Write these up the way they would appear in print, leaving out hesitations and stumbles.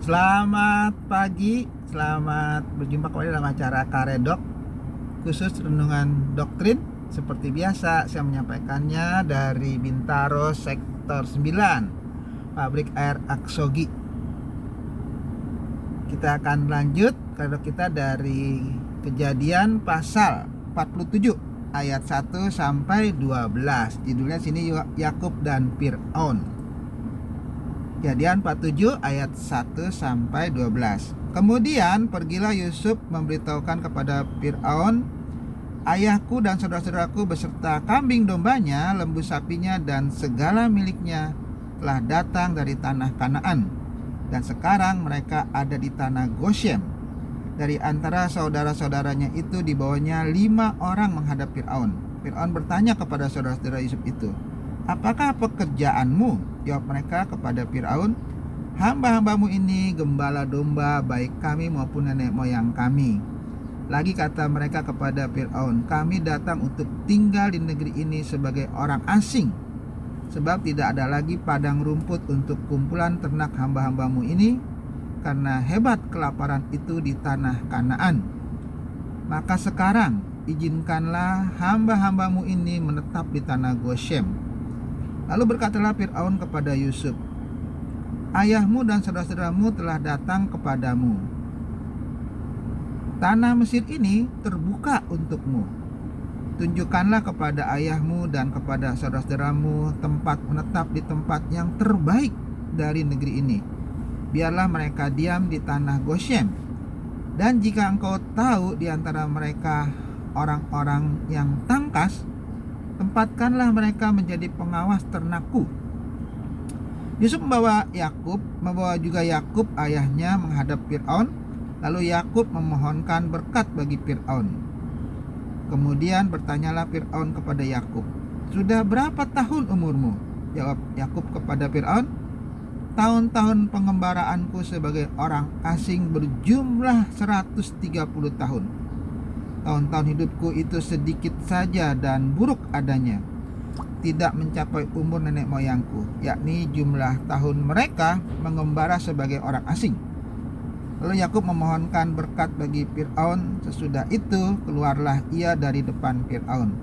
Selamat pagi, selamat berjumpa kembali dalam acara Karedok khusus renungan doktrin. Seperti biasa saya menyampaikannya dari Bintaro Sektor 9, Pabrik Air Aksogi. Kita akan lanjut Karedok kita dari Kejadian pasal 47 ayat 1 sampai 12. Judulnya sini Yakub dan Fir'aun. Kejadian 47 ayat 1 sampai 12. Kemudian pergilah Yusuf memberitahukan kepada Fir'aun, ayahku dan saudara-saudaraku beserta kambing dombanya, lembu sapinya dan segala miliknya telah datang dari tanah Kanaan, dan sekarang mereka ada di tanah Goshen. Dari antara saudara-saudaranya itu dibawanya 5 orang menghadap Fir'aun. Fir'aun bertanya kepada saudara-saudara Yusuf itu, apakah pekerjaanmu? Jawab mereka kepada Fir'aun, hamba-hambamu ini gembala domba baik kami maupun nenek moyang kami. Lagi kata mereka kepada Fir'aun, kami datang untuk tinggal di negeri ini sebagai orang asing, sebab tidak ada lagi padang rumput untuk kumpulan ternak hamba-hambamu ini, karena hebat kelaparan itu di tanah Kanaan. Maka sekarang izinkanlah hamba-hambamu ini menetap di tanah Goshen. Lalu berkatalah Fir'aun kepada Yusuf, ayahmu dan saudara-saudaramu telah datang kepadamu. Tanah Mesir ini terbuka untukmu. Tunjukkanlah kepada ayahmu dan kepada saudara-saudaramu tempat menetap di tempat yang terbaik dari negeri ini. Biarlah mereka diam di tanah Goshen. Dan jika engkau tahu di antara mereka orang-orang yang tangkas, tempatkanlah mereka menjadi pengawas ternakku. Yusuf membawa juga Yakub ayahnya menghadap Fir'aun. Lalu Yakub memohonkan berkat bagi Fir'aun. Kemudian bertanyalah Fir'aun kepada Yakub, sudah berapa tahun umurmu? Jawab Yakub kepada Fir'aun, tahun-tahun pengembaraanku sebagai orang asing berjumlah 130 tahun. Tahun-tahun hidupku itu sedikit saja dan buruk adanya, tidak mencapai umur nenek moyangku, yakni jumlah tahun mereka mengembara sebagai orang asing. Lalu Yakub memohonkan berkat bagi Fir'aun. Sesudah itu keluarlah ia dari depan Fir'aun.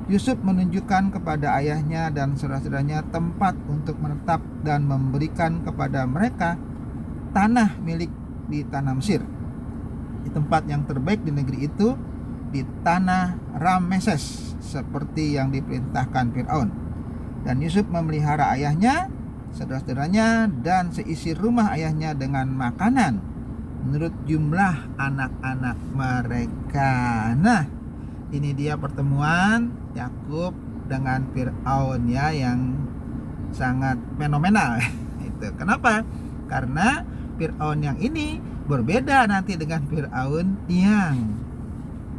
Yusuf menunjukkan kepada ayahnya dan saudara-saudaranya tempat untuk menetap dan memberikan kepada mereka tanah milik di tanah Mesir, di tempat yang terbaik di negeri itu, di tanah Rameses, seperti yang diperintahkan Fir'aun. Dan Yusuf memelihara ayahnya, saudara-saudaranya, dan seisi rumah ayahnya dengan makanan menurut jumlah anak-anak mereka. Nah, ini dia pertemuan Yakub dengan Fir'aun ya, yang sangat fenomenal. Itu kenapa? Karena Fir'aun yang ini berbeda nanti dengan Fir'aun yang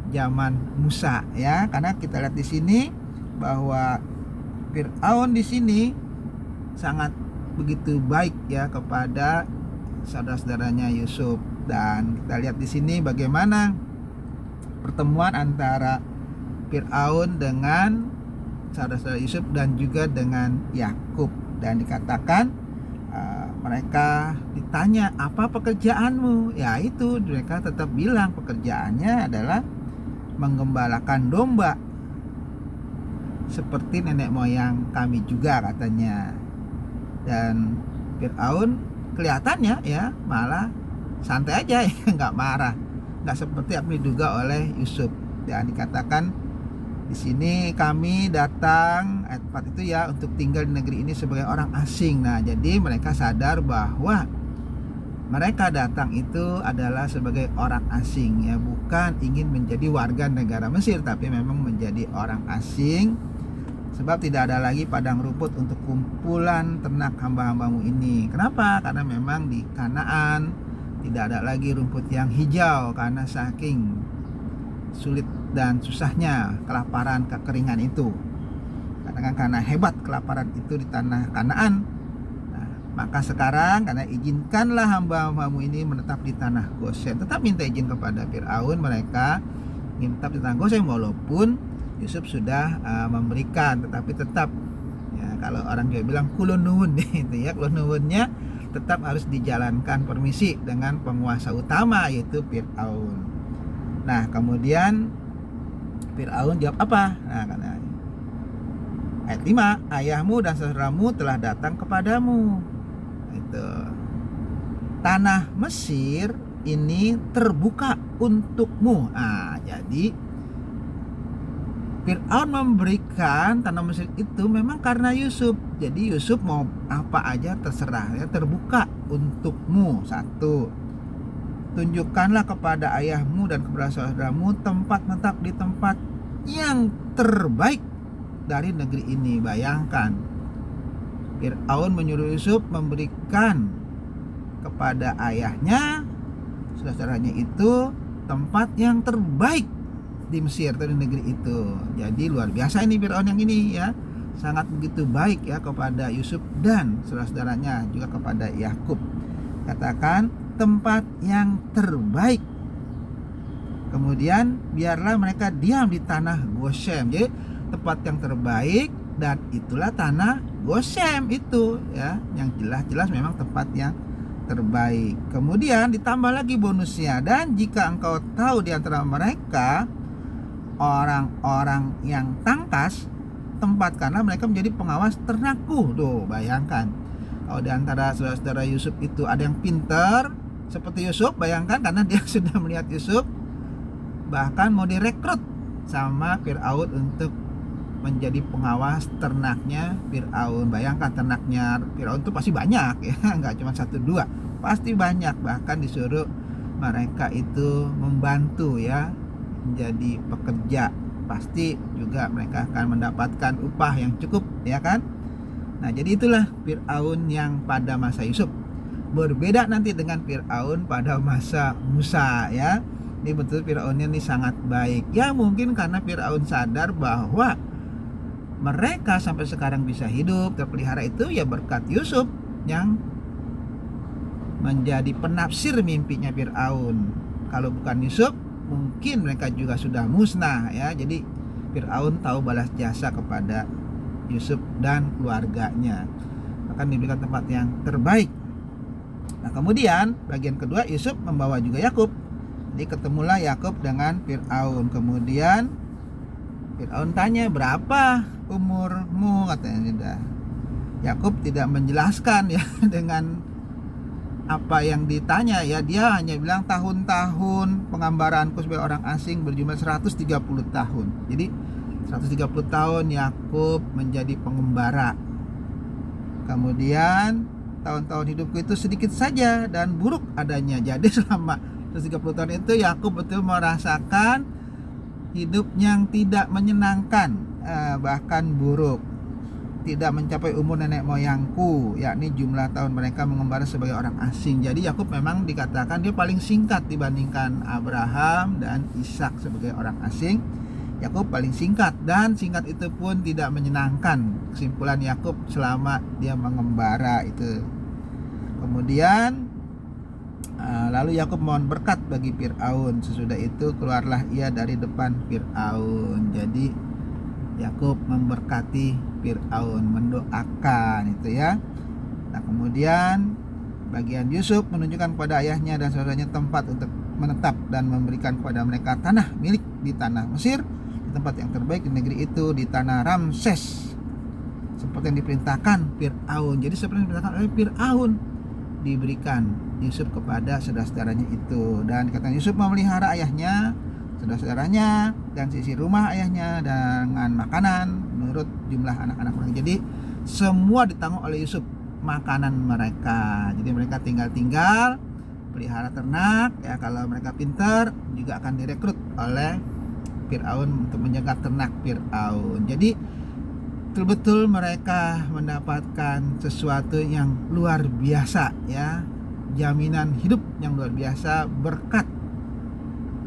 zaman Musa ya, karena kita lihat di sini bahwa Fir'aun di sini sangat begitu baik ya kepada saudara-saudaranya Yusuf. Dan kita lihat di sini bagaimana pertemuan antara Fir'aun dengan saudara-saudara Yusuf dan juga dengan Yakub. Dan dikatakan mereka ditanya, apa pekerjaanmu? Ya itu, mereka tetap bilang pekerjaannya adalah menggembalakan domba seperti nenek moyang kami juga, katanya. Dan Fir'aun kelihatannya ya malah santai aja ya, nggak marah, nggak seperti apa diduga oleh Yusuf. Dan dikatakan di sini, kami datang ayat 4 itu ya untuk tinggal di negeri ini sebagai orang asing. Nah, jadi mereka sadar bahwa mereka datang itu adalah sebagai orang asing ya, bukan ingin menjadi warga negara Mesir, tapi memang menjadi orang asing. Sebab tidak ada lagi padang rumput untuk kumpulan ternak hamba-hambamu ini. Kenapa? Karena memang di Kanaan tidak ada lagi rumput yang hijau karena saking sulit dan susahnya kelaparan, kekeringan itu. Karena hebat kelaparan itu di tanah Kanaan. Nah, maka sekarang karena izinkanlah hamba-hambamu ini menetap di tanah Goshen. Tetap minta izin kepada Fir'aun, mereka ingin tetap di tanah Goshen walaupun Yusuf sudah memberikan, tetapi tetap ya, kalau orang Jawa bilang kulon nuwun itu ya, kulon nuwunnya tetap harus dijalankan permisi dengan penguasa utama yaitu Fir'aun. Nah kemudian Fir'aun jawab apa? Nah kata ayat 5, ayahmu dan saudaramu telah datang kepadamu. Itu tanah Mesir ini terbuka untukmu. Jadi Fir'aun memberikan tanah Mesir itu memang karena Yusuf. Jadi Yusuf mau apa aja terserah ya, terbuka untukmu. 1, tunjukkanlah kepada ayahmu dan kepada saudaramu tempat menetap di tempat yang terbaik dari negeri ini. Bayangkan, Fir'aun menyuruh Yusuf memberikan kepada ayahnya, saudara-saudaranya itu tempat yang terbaik di Mesir atau di negeri itu. Jadi luar biasa ini Fir'aun yang ini ya, sangat begitu baik ya kepada Yusuf dan saudara-saudaranya, juga kepada Yakub. Katakan tempat yang terbaik. Kemudian biarlah mereka diam di tanah Goshen. Jadi tempat yang terbaik, dan itulah tanah Goshen itu ya, yang jelas-jelas memang tempat yang terbaik. Kemudian ditambah lagi bonusnya, dan jika engkau tahu di antara mereka orang-orang yang tangkas, tempatkanlah mereka menjadi pengawas ternakku. Tuh bayangkan, kalau di antara saudara-saudara Yusuf itu ada yang pintar seperti Yusuf, bayangkan, karena dia sudah melihat Yusuf, bahkan mau direkrut sama Fir'aun untuk menjadi pengawas ternaknya Fir'aun. Bayangkan, ternaknya Fir'aun itu pasti banyak ya, nggak cuma 1-2, pasti banyak. Bahkan disuruh mereka itu membantu ya, menjadi pekerja. Pasti juga mereka akan mendapatkan upah yang cukup ya kan. Nah jadi itulah Fir'aun yang pada masa Yusuf. Berbeda nanti dengan Fir'aun pada masa Musa ya. Ini betul Fir'aunnya ini sangat baik ya, mungkin karena Fir'aun sadar bahwa mereka sampai sekarang bisa hidup terpelihara itu ya berkat Yusuf yang menjadi penafsir mimpinya Fir'aun. Kalau bukan Yusuf, mungkin mereka juga sudah musnah ya. Jadi Fir'aun tahu balas jasa kepada Yusuf dan keluarganya, akan diberikan tempat yang terbaik. Nah kemudian bagian kedua, Yusuf membawa juga Yakub. Jadi ketemulah Yakub dengan Fir'aun. Kemudian Fir'aun tanya, berapa umurmu, katanya. Yakub tidak menjelaskan ya dengan apa yang ditanya ya, dia hanya bilang tahun-tahun penggambaranku sebagai orang asing berjumlah 130 tahun. Jadi 130 tahun Yakub menjadi pengembara. Kemudian tahun-tahun hidupku itu sedikit saja dan buruk adanya. Jadi selama 130 tahun itu Yakub betul merasakan hidup yang tidak menyenangkan, bahkan buruk. Tidak mencapai umur nenek moyangku, yakni jumlah tahun mereka mengembara sebagai orang asing. Jadi Yakub memang dikatakan dia paling singkat dibandingkan Abraham dan Ishak sebagai orang asing. Yakub paling singkat, dan singkat itu pun tidak menyenangkan. Kesimpulan Yakub selama dia mengembara itu. Kemudian lalu Yakub mohon berkat bagi Fir'aun. Sesudah itu keluarlah ia dari depan Fir'aun. Jadi Yakub memberkati Fir'aun, mendoakan itu ya. Nah kemudian bagian Yusuf menunjukkan kepada ayahnya dan saudaranya tempat untuk menetap dan memberikan kepada mereka tanah milik di tanah Mesir, di tempat yang terbaik di negeri itu, di tanah Ramses, seperti yang diperintahkan Fir'aun. Jadi seperti yang diperintahkan oleh Fir'aun diberikan Yusuf kepada saudara-saudaranya itu. Dan dikatakan Yusuf memelihara ayahnya, saudara-saudaranya, dan sisi rumah ayahnya dengan makanan menurut jumlah anak-anak mereka. Jadi semua ditanggung oleh Yusuf, makanan mereka. Jadi mereka tinggal pelihara ternak ya. Kalau mereka pintar juga akan direkrut oleh Fir'aun untuk menjaga ternak Fir'aun. Jadi betul-betul mereka mendapatkan sesuatu yang luar biasa ya, jaminan hidup yang luar biasa berkat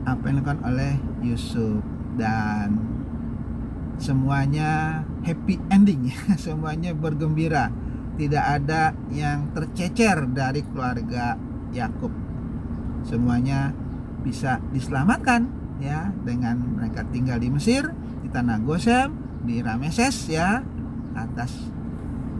apa yang dilakukan oleh Yusuf. Dan semuanya happy ending ya, semuanya bergembira, tidak ada yang tercecer dari keluarga Yakub. Semuanya bisa diselamatkan ya, dengan mereka tinggal di Mesir, di tanah Goshen, di Rameses ya, atas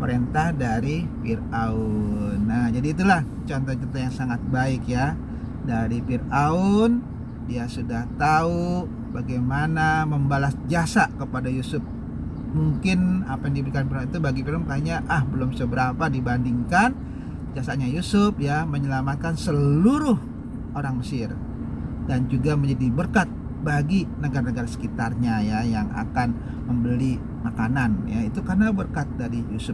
perintah dari Fir'aun. Nah, jadi itulah contoh-contoh yang sangat baik ya dari Fir'aun. Dia sudah tahu bagaimana membalas jasa kepada Yusuf. Mungkin apa yang diberikan Fir'aun itu bagi Fir'aun kayaknya belum seberapa dibandingkan jasanya Yusuf ya, menyelamatkan seluruh orang Mesir dan juga menjadi berkat bagi negara-negara sekitarnya ya yang akan membeli makanan ya, itu karena berkat dari Yusuf.